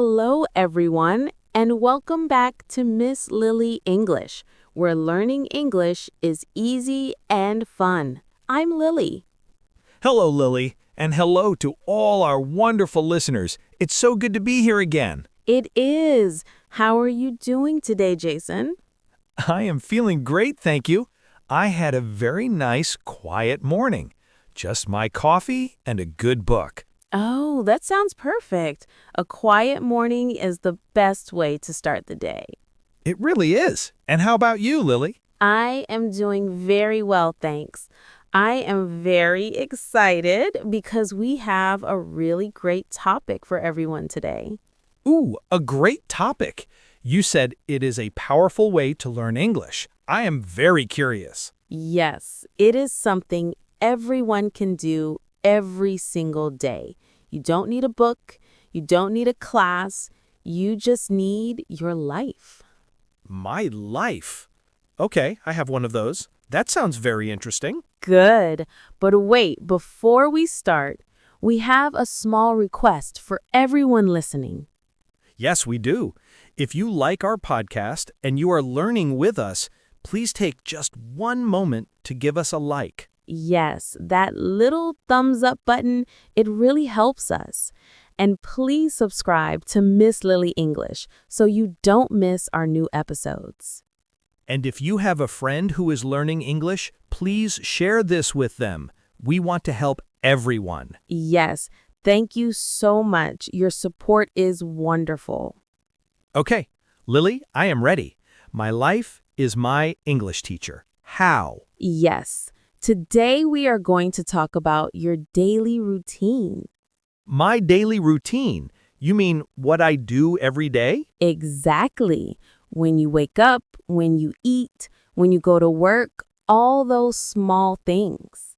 Hello, everyone, and welcome back to Miss Lily English, where learning English is easy and fun. I'm Lily. Hello, Lily, and hello to all our wonderful listeners. It's so good to be here again. It is. How are you doing today, Jason? I am feeling great, thank you. I had a very nice, quiet morning. Just my coffee and a good book. Oh, that sounds perfect. A quiet morning is the best way to start the day. It really is. And how about you, Lily? I am doing very well, thanks. I am very excited because we have a really great topic for everyone today. Ooh, a great topic. You said it is a powerful way to learn English. I am very curious. Yes, it is something everyone can do every single day. You don't need a book, you don't need a class, you just need your life. My life. Okay, I have one of those. That sounds very interesting. Good. But wait, before we start, we have a small request for everyone listening. Yes, we do. If you like our podcast and you are learning with us, please take just one moment to give us a like. Yes, that little thumbs up button, it really helps us. And please subscribe to Miss Lily English so you don't miss our new episodes. And if you have a friend who is learning English, please share this with them. We want to help everyone. Yes, thank you so much. Your support is wonderful. Okay, Lily, I am ready. My life is my English teacher. How? Yes, today we are going to talk about your daily routine. My daily routine. You mean what I do every day? Exactly. When you wake up, when you eat, when you go to work, all those small things.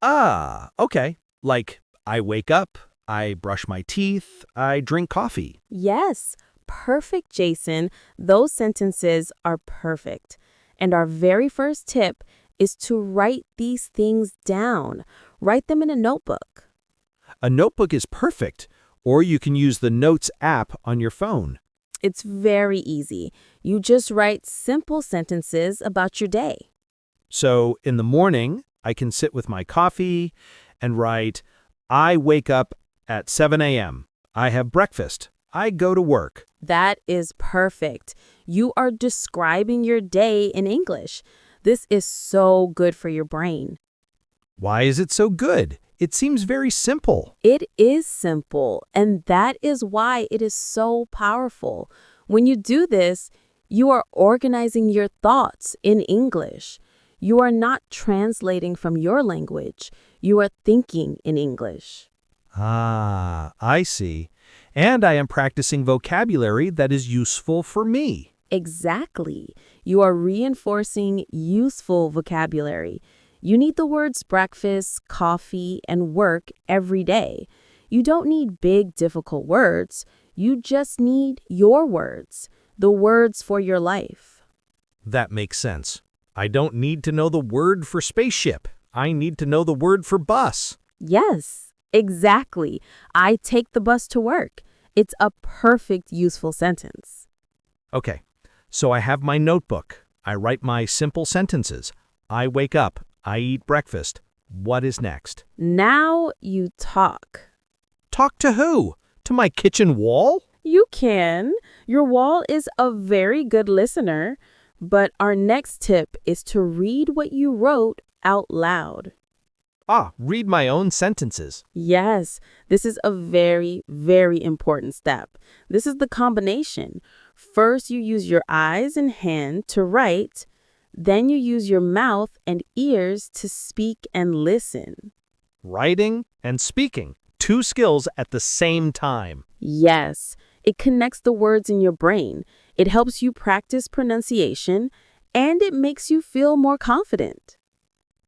Ah, okay. Like I wake up, I brush my teeth, I drink coffee. Yes, perfect, Jason. Those sentences are perfect. And our very first tip is to write these things down. Write them in a notebook. A notebook is perfect, or you can use the Notes app on your phone. It's very easy. You just write simple sentences about your day. So in the morning, I can sit with my coffee and write, I wake up at 7 a.m. I have breakfast. I go to work. That is perfect. You are describing your day in English. This is so good for your brain. Why is it so good? It seems very simple. It is simple, and that is why it is so powerful. When you do this, you are organizing your thoughts in English. You are not translating from your language. You are thinking in English. Ah, I see. And I am practicing vocabulary that is useful for me. Exactly. You are reinforcing useful vocabulary. You need the words breakfast, coffee, and work every day. You don't need big, difficult words. You just need your words, the words for your life. That makes sense. I don't need to know the word for spaceship. I need to know the word for bus. Yes, exactly. I take the bus to work. It's a perfect, useful sentence. Okay, so I have my notebook. I write my simple sentences. I wake up. I eat breakfast. What is next? Now you talk. Talk to who? To my kitchen wall? You can. Your wall is a very good listener. But our next tip is to read what you wrote out loud. Ah, read my own sentences. Yes, this is a very, very important step. This is the combination. First, you use your eyes and hand to write. Then you use your mouth and ears to speak and listen. Writing and speaking. Two skills at the same time. Yes, it connects the words in your brain. It helps you practice pronunciation, and it makes you feel more confident.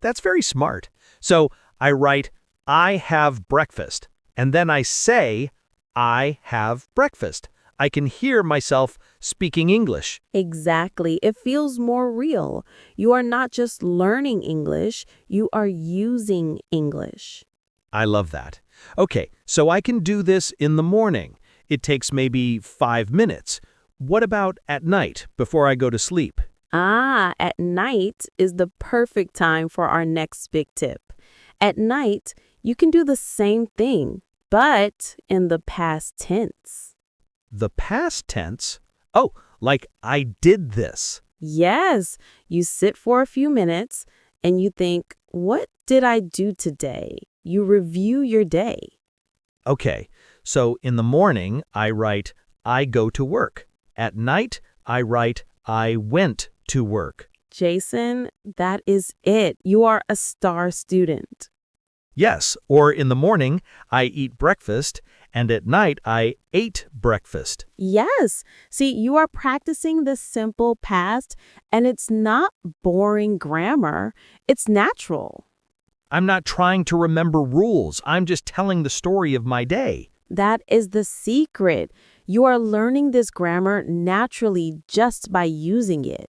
That's very smart. So I write, I have breakfast. And then I say, I have breakfast. I can hear myself speaking English. Exactly. It feels more real. You are not just learning English, you are using English. I love that. Okay, so I can do this in the morning. it takes maybe 5 minutes. What about at night, before I go to sleep? At night is the perfect time for our next big tip. At night, you can do the same thing, but in the past tense. The past tense? Oh, like I did this. Yes, you sit for a few minutes and you think, what did I do today? You review your day. Okay, so in the morning, I write, I go to work. At night, I write, I went to work. Jason, that is it. You are a star student. Yes, or in the morning, I eat breakfast, and at night, I ate breakfast. Yes. See, you are practicing the simple past, and it's not boring grammar. It's natural. I'm not trying to remember rules. I'm just telling the story of my day. That is the secret. You are learning this grammar naturally just by using it.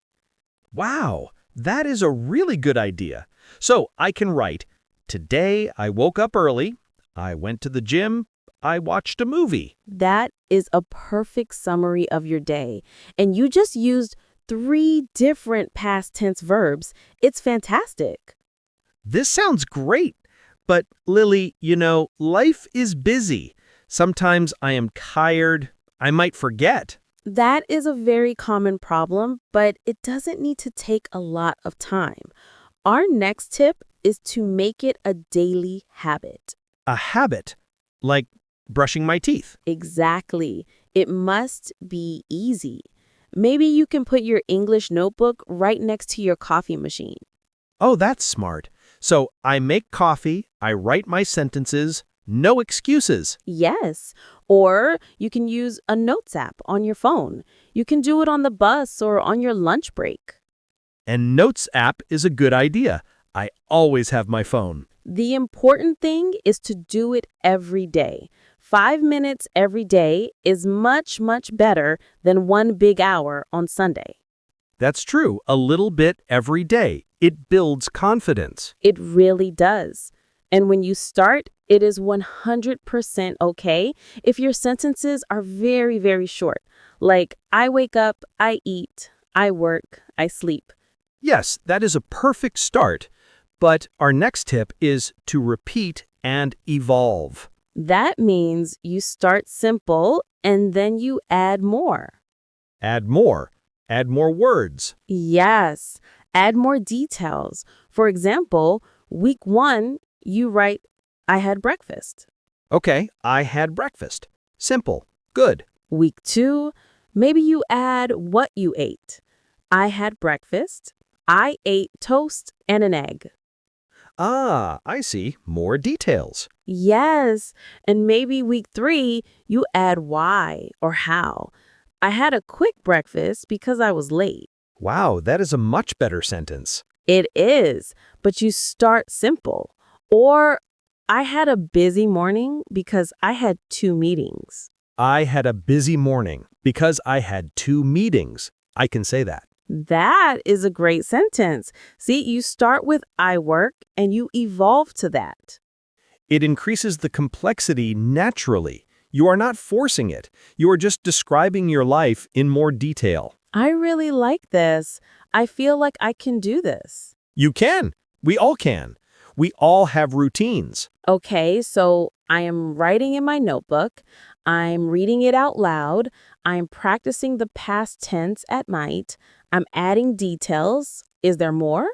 Wow, that is a really good idea. So I can write, today I woke up early, I went to the gym, I watched a movie. That is a perfect summary of your day. And you just used 3 different past tense verbs. It's fantastic. This sounds great. But Lily, life is busy. Sometimes I am tired. I might forget. That is a very common problem, but it doesn't need to take a lot of time. Our next tip is to make it a daily habit. A habit, like brushing my teeth. Exactly. It must be easy. Maybe you can put your English notebook right next to your coffee machine. Oh, that's smart. So I make coffee, I write my sentences, no excuses. Yes. Or you can use a notes app on your phone. You can do it on the bus or on your lunch break. And Notes app is a good idea. I always have my phone. The important thing is to do it every day. 5 minutes every day is much, much better than 1 big hour on Sunday. That's true. A little bit every day. It builds confidence. It really does. And when you start, it is 100% okay if your sentences are very, very short. Like, I wake up, I eat, I work, I sleep. Yes, that is a perfect start. But our next tip is to repeat and evolve. That means you start simple and then you add more. Add more. Add more words. Yes, add more details. For example, week 1, you write, I had breakfast. Okay, I had breakfast. Simple. Good. Week 2, maybe you add what you ate. I had breakfast. I ate toast and an egg. Ah, I see. More details. Yes, and maybe week 3, you add why or how. I had a quick breakfast because I was late. Wow, that is a much better sentence. It is, but you start simple. Or I had a busy morning because I had 2 meetings. I had a busy morning because I had 2 meetings. I can say that. That is a great sentence. See, you start with I work and you evolve to that. It increases the complexity naturally. You are not forcing it. You are just describing your life in more detail. I really like this. I feel like I can do this. You can. We all can. We all have routines. Okay, so I am writing in my notebook. I'm reading it out loud. I'm practicing the past tense at night. I'm adding details. Is there more?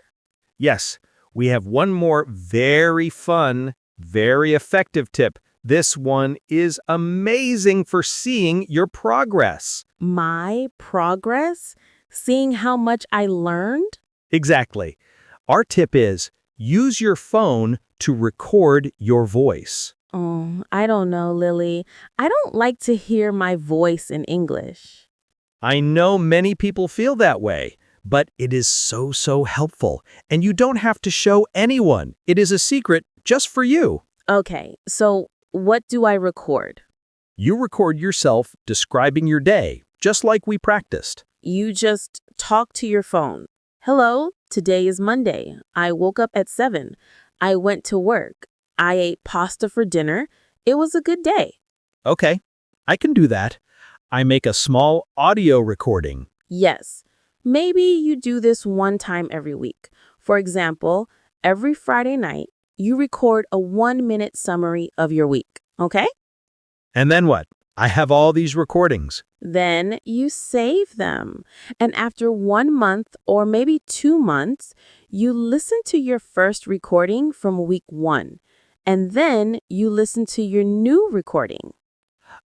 Yes, we have one more very fun, very effective tip. This one is amazing for seeing your progress. My progress? Seeing how much I learned? Exactly. Our tip is use your phone to record your voice. Oh, I don't know, Lily. I don't like to hear my voice in English. I know many people feel that way, but it is so helpful. And you don't have to show anyone. It is a secret just for you. Okay, so what do I record? You record yourself describing your day, just like we practiced. You just talk to your phone. Hello, today is Monday. I woke up at 7. I went to work. I ate pasta for dinner. It was a good day. Okay, I can do that. I make a small audio recording. Yes. Maybe you do this one time every week. For example, every Friday night, you record a 1-minute summary of your week, okay? And then what? I have all these recordings. Then you save them. And after 1 month or maybe 2 months, you listen to your first recording from week 1. And then you listen to your new recording.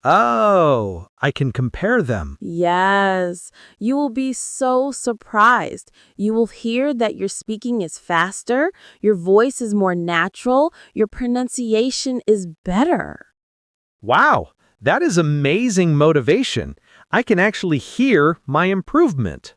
Oh, I can compare them. Yes, you will be so surprised. You will hear that your speaking is faster, your voice is more natural, your pronunciation is better. Wow, that is amazing motivation. I can actually hear my improvement.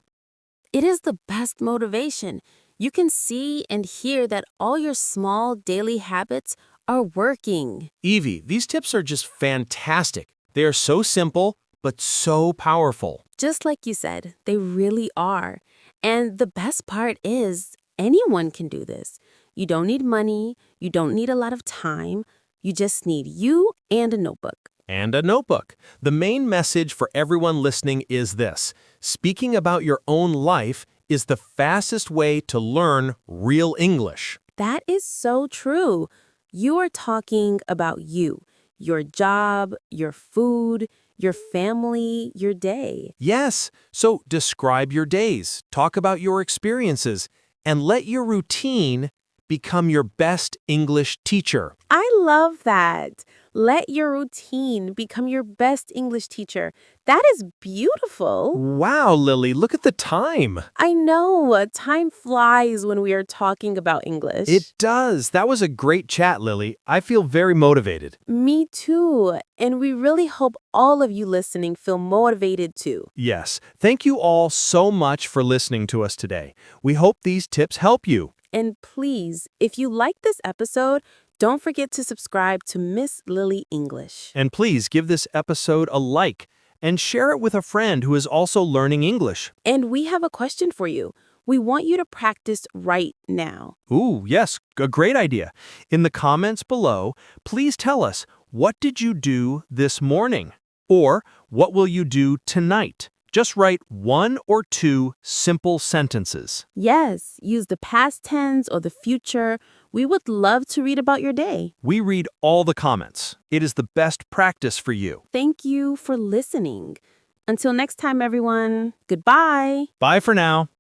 It is the best motivation. You can see and hear that all your small daily habits are working. Evie, these tips are just fantastic. They are so simple, but so powerful. Just like you said, they really are. And the best part is anyone can do this. You don't need money, you don't need a lot of time, you just need you and a notebook. And a notebook. The main message for everyone listening is this: speaking about your own life is the fastest way to learn real English. That is so true. You are talking about you, your job, your food, your family, your day. Yes, so describe your days, talk about your experiences, and let your routine become your best English teacher. I love that. Let your routine become your best English teacher. That is beautiful. Wow, Lily, look at the time. I know, time flies when we are talking about English. It does. That was a great chat, Lily. I feel very motivated. Me too. And we really hope all of you listening feel motivated too. Yes, thank you all so much for listening to us today. We hope these tips help you. And please, if you like this episode, don't forget to subscribe to Miss Lily English. And please give this episode a like and share it with a friend who is also learning English. And we have a question for you. We want you to practice right now. Ooh, yes, a great idea. In the comments below, please tell us, what did you do this morning? Or what will you do tonight? Just write 1 or 2 simple sentences. Yes, use the past tense or the future. We would love to read about your day. We read all the comments. It is the best practice for you. Thank you for listening. Until next time, everyone. Goodbye. Bye for now.